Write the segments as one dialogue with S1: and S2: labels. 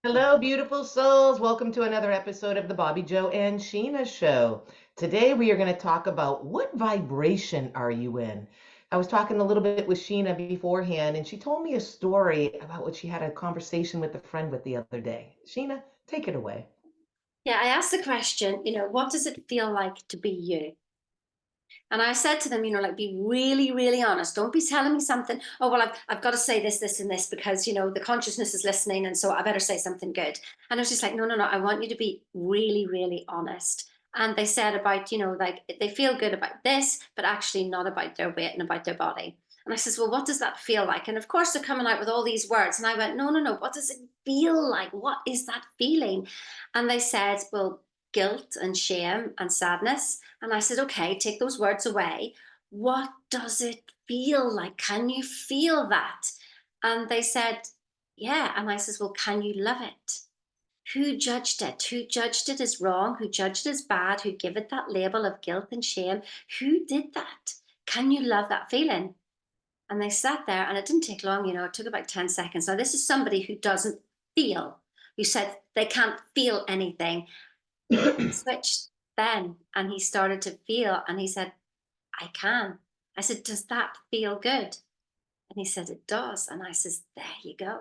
S1: Hello, beautiful souls. Welcome to another episode of the Bobbi Jo and Sheena show. Today we are going to talk about what vibration are you in? I was talking a little bit with Sheena beforehand, and she told me a story about what she had a conversation with a friend with the other day. Sheena, take it away.
S2: Yeah, I asked the question, what does it feel like to be you? And I said to them, like, be really, really honest. Don't be telling me something. Oh, well, I've got to say this, and this because, the consciousness is listening. And so I better say something good. And I was just like, no, no, no. I want you to be really, really honest. And they said about, like they feel good about this, but actually not about their weight and about their body. And I says, well, what does that feel like? And of course, they're coming out with all these words. And I went, no, no, no. What does it feel like? What is that feeling? And they said, well, guilt and shame and sadness. And I said, okay, take those words away. What does it feel like? Can you feel that? And they said, yeah. And I says, well, can you love it? Who judged it? Who judged it as wrong? Who judged it as bad? Who gave it that label of guilt and shame? Who did that? Can you love that feeling? And they sat there, and it didn't take long, it took about 10 seconds. Now, this is somebody who doesn't feel, who said they can't feel anything. And he switched then and he started to feel, and he said, I can. I said, does that feel good? And he said, it does. And I says, there you go.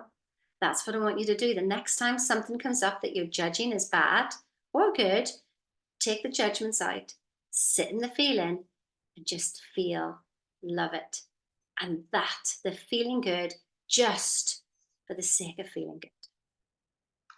S2: That's what I want you to do. The next time something comes up that you're judging as bad or good, take the judgments out, sit in the feeling, and just feel, love it. And that, the feeling good, just for the sake of feeling good.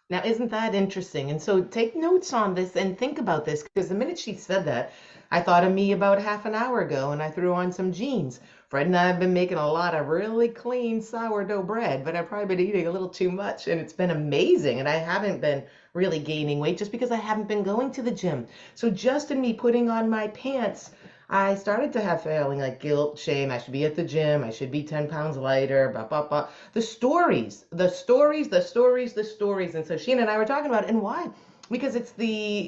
S1: Now, isn't that interesting? And so take notes on this and think about this because the minute she said that, I thought of me about half an hour ago and I threw on some jeans. Fred and I have been making a lot of really clean sourdough bread, but I've probably been eating a little too much and it's been amazing. And I haven't been really gaining weight just because I haven't been going to the gym. So just in me putting on my pants, I started to have feeling like guilt, shame. I should be at the gym. I should be 10 pounds lighter, blah, blah, blah. The stories, the stories, the stories, the stories. And so Sheena and I were talking about it. And why? Because it's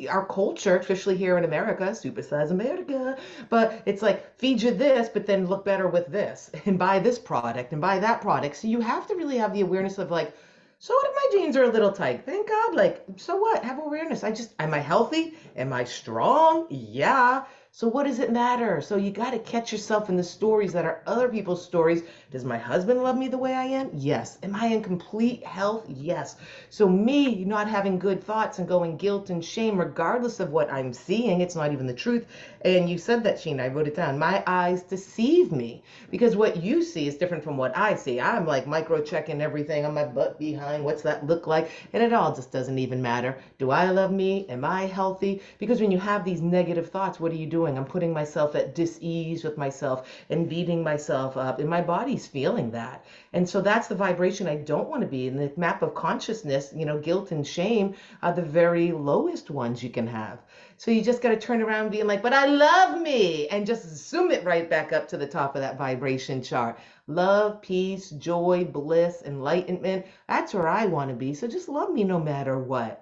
S1: our culture, especially here in America, supersize America. But it's like feed you this, but then look better with this, and buy this product and buy that product. So you have to really have the awareness of like, so what if my jeans are a little tight? Thank God. Like, so what? Have awareness. Am I healthy? Am I strong? Yeah. So what does it matter? So you got to catch yourself in the stories that are other people's stories. Does my husband love me the way I am? Yes. Am I in complete health? Yes. So me not having good thoughts and going guilt and shame, regardless of what I'm seeing, it's not even the truth. And you said that, Sheena, I wrote it down. My eyes deceive me because what you see is different from what I see. I'm like micro checking everything on my butt behind. What's that look like? And it all just doesn't even matter. Do I love me? Am I healthy? Because when you have these negative thoughts, what are you doing? I'm putting myself at dis-ease with myself and beating myself up, and my body's feeling that. And so that's the vibration I don't want to be. In the map of consciousness, guilt and shame are the very lowest ones you can have. So you just got to turn around being like, but I love me, and just zoom it right back up to the top of that vibration chart. Love, peace, joy, bliss, enlightenment. That's where I want to be. So just love me no matter what.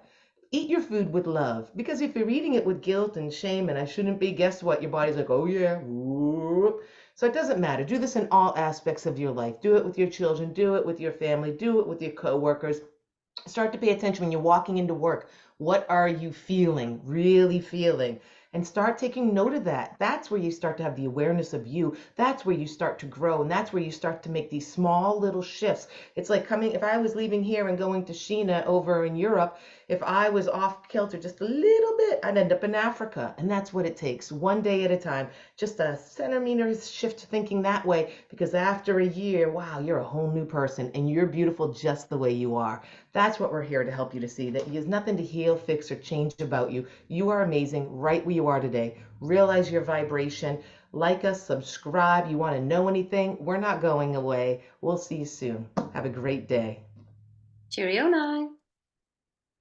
S1: Eat your food with love. Because if you're eating it with guilt and shame and I shouldn't be, guess what? Your body's like, oh yeah. Whoop. So it doesn't matter. Do this in all aspects of your life. Do it with your children. Do it with your family. Do it with your coworkers. Start to pay attention when you're walking into work. What are you feeling, really feeling? And start taking note of that. That's where you start to have the awareness of you. That's where you start to grow. And that's where you start to make these small little shifts. It's like if I was leaving here and going to Sheena over in Europe, if I was off kilter just a little bit, I'd end up in Africa. And that's what it takes, one day at a time. Just a centimeter shift thinking that way. Because after a year, wow, you're a whole new person and you're beautiful just the way you are. That's what we're here to help you to see, that there's nothing to heal, fix, or change about you. You are amazing right where you are today. Realize your vibration. Like us, subscribe. You want to know anything? We're not going away. We'll see you soon. Have a great day.
S2: Cheerio now.